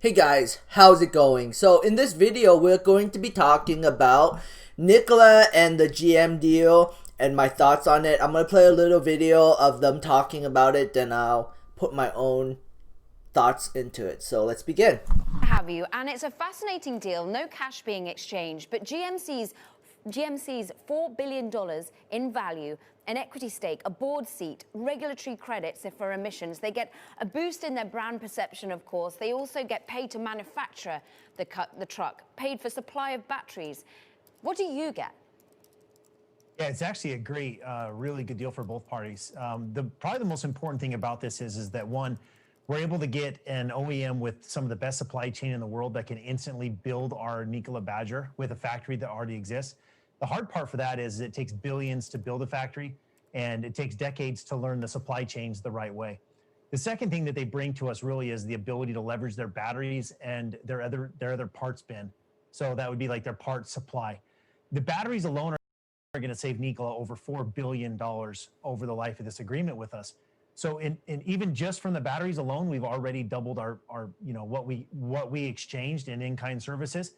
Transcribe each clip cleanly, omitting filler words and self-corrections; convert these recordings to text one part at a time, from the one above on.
Hey guys, how's it going? So in this video, we're going to be talking about Nikola and the GM deal and my thoughts on it. I'm going to play a little video of them talking about it, then I'll put my own thoughts into it. So let's begin. Have you? And it's a fascinating deal, no cash being exchanged, but GMC's $4 billion in value, an equity stake, a board seat, regulatory credits for emissions. They get a boost in their brand perception, of course. They also get paid to manufacture the truck, paid for supply of batteries. What do you get? Yeah, it's actually a great, really good deal for both parties. Probably the most important thing about this is that one, we're able to get an OEM with some of the best supply chain in the world that can instantly build our Nikola Badger with a factory that already exists. The hard part for that is it takes billions to build a factory, and it takes decades to learn the supply chains the right way. The second thing that they bring to us really is the ability to leverage their batteries and their other parts bin. So that would be like their parts supply. The batteries alone are going to save Nikola over $4 billion over the life of this agreement with us. So in even just from the batteries alone, we've already doubled our what we exchanged in-kind services.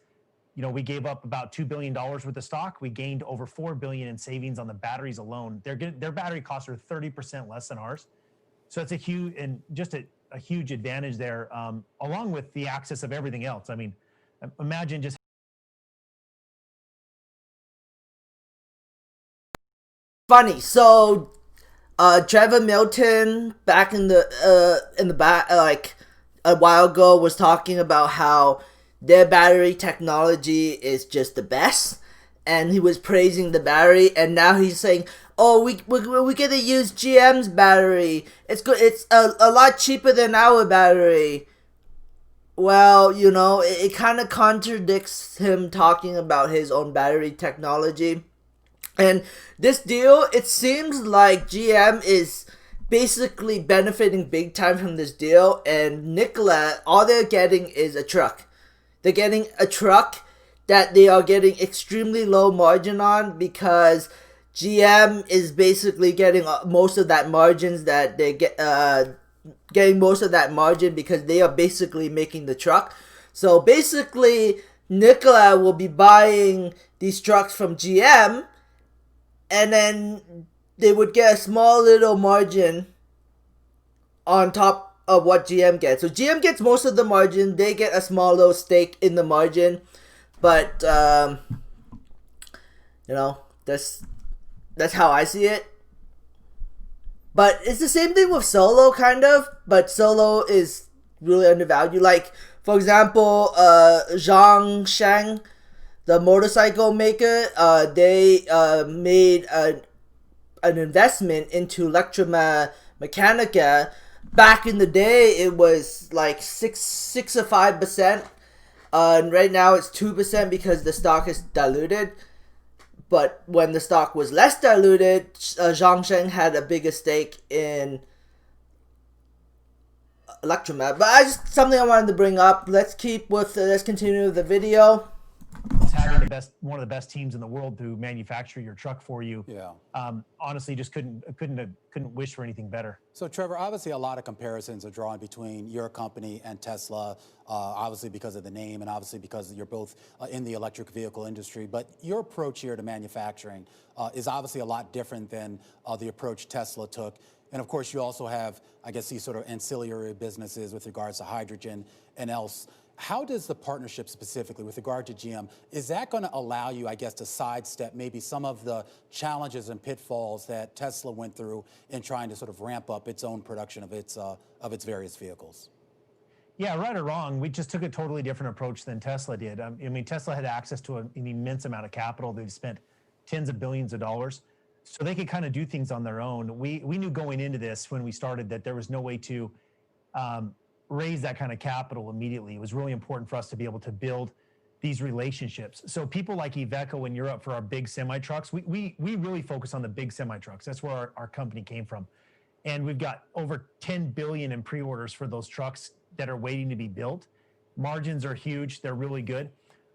We gave up about $2 billion worth of stock. We gained over $4 billion in savings on the batteries alone. Their battery costs are 30% less than ours. So it's a huge advantage there, along with the access of everything else. I mean, imagine just Funny. So Trevor Milton back in the back like a while ago was talking about how their battery technology is just the best, and he was praising the battery, and now he's saying, "Oh, we gonna use GM's battery. It's good. It's a lot cheaper than our battery." Well, it kind of contradicts him talking about his own battery technology. And this deal, it seems like GM is basically benefiting big time from this deal, and Nikola, all they're getting is a truck. They're getting a truck that they are getting extremely low margin on, because GM is basically getting most of that margins that they get, getting most of that margin because they are basically making the truck. So basically, Nikola will be buying these trucks from GM, and then they would get a small little margin on top of what GM gets. So GM gets most of the margin. They get a small little stake in the margin. But, that's how I see it. But it's the same thing with Solo, kind of. But Solo is really undervalued. Like, for example, Zhang Sheng, the motorcycle maker, they made an investment into Electromechanica. Back in the day, it was like 5%, and right now it's 2% because the stock is diluted. But when the stock was less diluted, Zhang Sheng had a bigger stake in Electromet. But something I wanted to bring up. Let's continue with the video. Having one of the best teams in the world to manufacture your truck for you. Yeah. Honestly, just couldn't wish for anything better. So Trevor, obviously a lot of comparisons are drawn between your company and Tesla, obviously because of the name and obviously because you're both in the electric vehicle industry. But your approach here to manufacturing is obviously a lot different than the approach Tesla took. And of course, you also have, I guess, these sort of ancillary businesses with regards to hydrogen and else. How does the partnership specifically with regard to GM, is that going to allow you, I guess, to sidestep maybe some of the challenges and pitfalls that Tesla went through in trying to sort of ramp up its own production of its various vehicles? Yeah, right or wrong, we just took a totally different approach than Tesla did. I mean, Tesla had access to an immense amount of capital. They've spent tens of billions of dollars, so they could kind of do things on their own. We knew going into this when we started that there was no way to raise that kind of capital immediately. It was really important for us to be able to build these relationships. So people like Iveco in Europe for our big semi trucks, we really focus on the big semi trucks. That's where our company came from. And we've got over 10 billion in pre-orders for those trucks that are waiting to be built. Margins are huge. They're really good.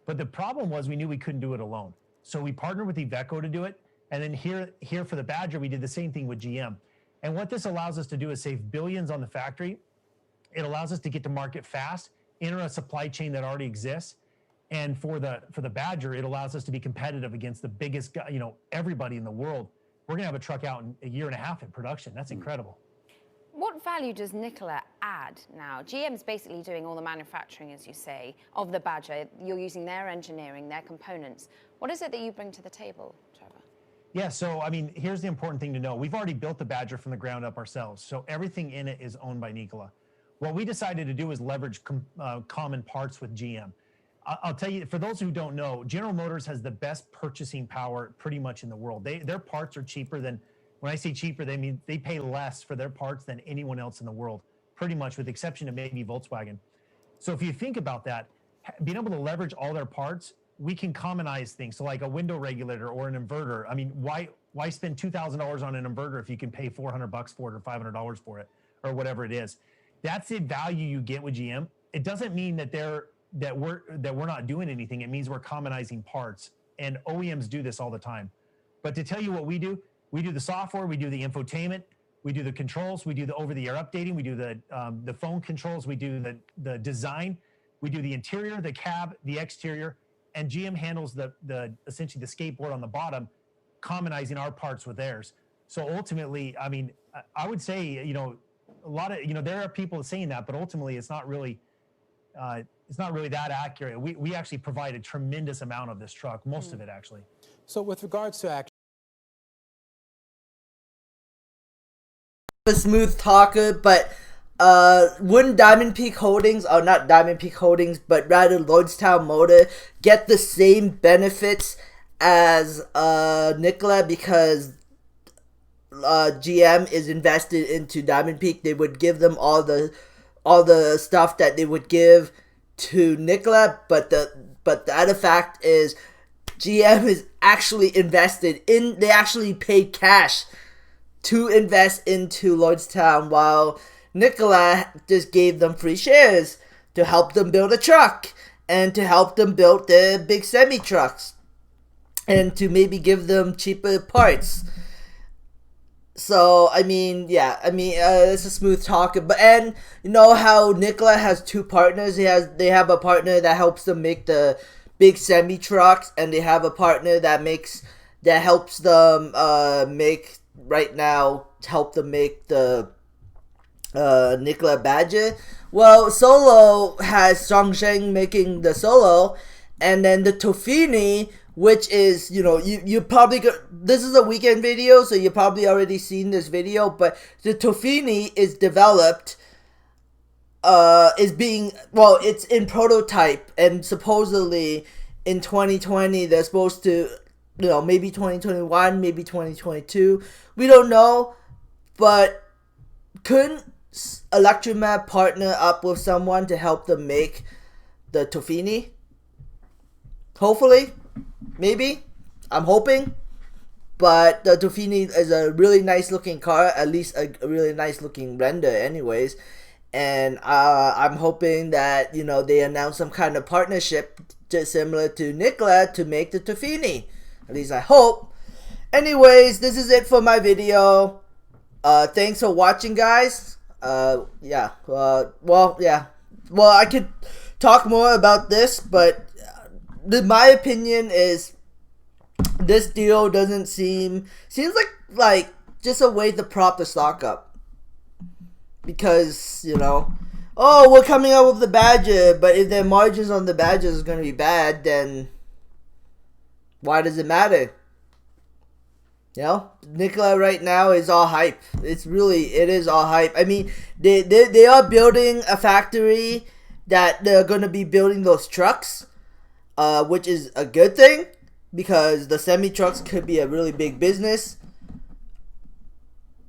But the problem was we knew we couldn't do it alone. So we partnered with Iveco to do it. And then here for the Badger, we did the same thing with GM. And what this allows us to do is save billions on the factory. It allows us to get to market fast enter a supply chain that already exists. And for the Badger, it allows us to be competitive against the biggest guy, everybody in the world. We're going to have a truck out in a year and a half in production. That's incredible. What value does Nikola add now? GM's basically doing all the manufacturing, as you say, of the Badger. You're using their engineering, their components. What is it that you bring to the table, Trevor? Yeah, so I mean, here's the important thing to know. We've already built the Badger from the ground up ourselves. So everything in it is owned by Nikola. What we decided to do is leverage common parts with GM. I'll tell you, for those who don't know, General Motors has the best purchasing power pretty much in the world. Their parts are cheaper than, when I say cheaper, they mean they pay less for their parts than anyone else in the world, pretty much, with the exception of maybe Volkswagen. So if you think about that, being able to leverage all their parts, we can commonize things. So like a window regulator or an inverter. I mean, why spend $2,000 on an inverter if you can pay $400 for it or $500 for it or whatever it is? That's the value you get with GM. It doesn't mean that we're not doing anything. It means we're commonizing parts, and OEMs do this all the time. But to tell you what we do the software, we do the infotainment, we do the controls, we do the over-the-air updating, we do the phone controls, we do the design, we do the interior, the cab, the exterior, and GM handles the essentially the skateboard on the bottom, commonizing our parts with theirs. So ultimately, I mean, I would say, a lot of, there are people saying that, but ultimately it's not really that accurate. We actually provide a tremendous amount of this truck, most of it actually. So with regards to a smooth talker, but wouldn't Diamond Peak Holdings, or not Diamond Peak Holdings, but rather Lordstown Motor, get the same benefits as Nikola, because GM is invested into Diamond Peak? They would give them all the stuff that they would give to Nikola, but the other fact is GM is actually invested in, they actually paid cash to invest into Lordstown, while Nikola just gave them free shares to help them build a truck and to help them build their big semi trucks and to maybe give them cheaper parts. So, I mean, it's a smooth talker. But, and you know how Nikola has two partners? They have a partner that helps them make the big semi trucks, and they have a partner that helps them help them make the Nikola Badger. Well, Solo has Zhongsheng making the Solo, and then the Tofini, which is, you probably this is a weekend video, so you probably already seen this video, but the Tofini is developed, it's in prototype, and supposedly in 2020, they're supposed to, maybe 2021, maybe 2022, we don't know, but couldn't Electromap partner up with someone to help them make the Tofini? Hopefully. Maybe. I'm hoping. But the Tofini is a really nice looking car. At least a really nice looking render anyways. And I'm hoping that, they announce some kind of partnership just similar to Nikola to make the Tofini. At least I hope. Anyways, this is it for my video. Thanks for watching, guys. Well, I could talk more about this, but my opinion is this deal seems like just a way to prop the stock up, because we're coming out with the Badger, but if their margins on the Badger is going to be bad, then why does it matter? Nikola right now is all hype. It is all hype. I mean, they are building a factory that they're going to be building those trucks, which is a good thing, because the semi-trucks could be a really big business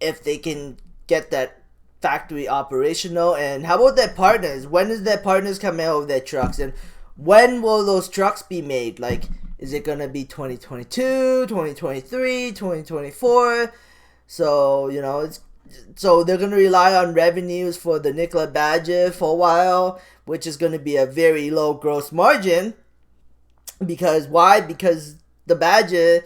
if they can get that factory operational. And how about their partners? When is their partners coming out with their trucks? And when will those trucks be made? Like, is it going to be 2022, 2023, 2024? So, so they're going to rely on revenues for the Nikola Badger for a while, which is going to be a very low gross margin. Because why? Because the Badger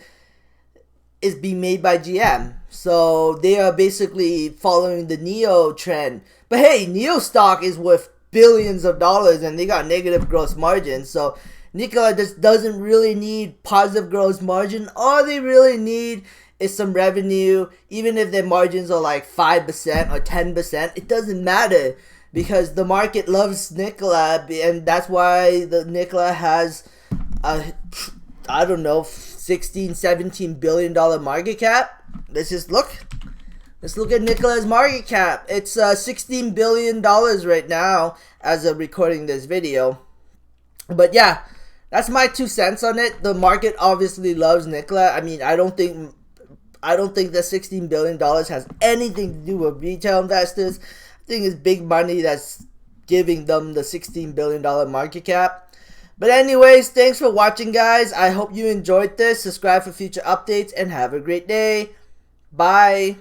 is being made by GM. So they are basically following the Neo trend. But hey, Neo stock is worth billions of dollars and they got negative gross margin. So Nikola just doesn't really need positive gross margin. All they really need is some revenue. Even if their margins are like 5% or 10%, it doesn't matter because the market loves Nikola, and that's why the Nikola has a, I don't know, 16, 17 billion dollar market cap. Let's look at Nikola's market cap. It's $16 billion right now as of recording this video. But yeah, that's my 2 cents on it. The market obviously loves Nikola. I mean, I don't think that $16 billion has anything to do with retail investors. I think it's big money that's giving them the $16 billion market cap. But anyways, thanks for watching, guys. I hope you enjoyed this. Subscribe for future updates and have a great day. Bye.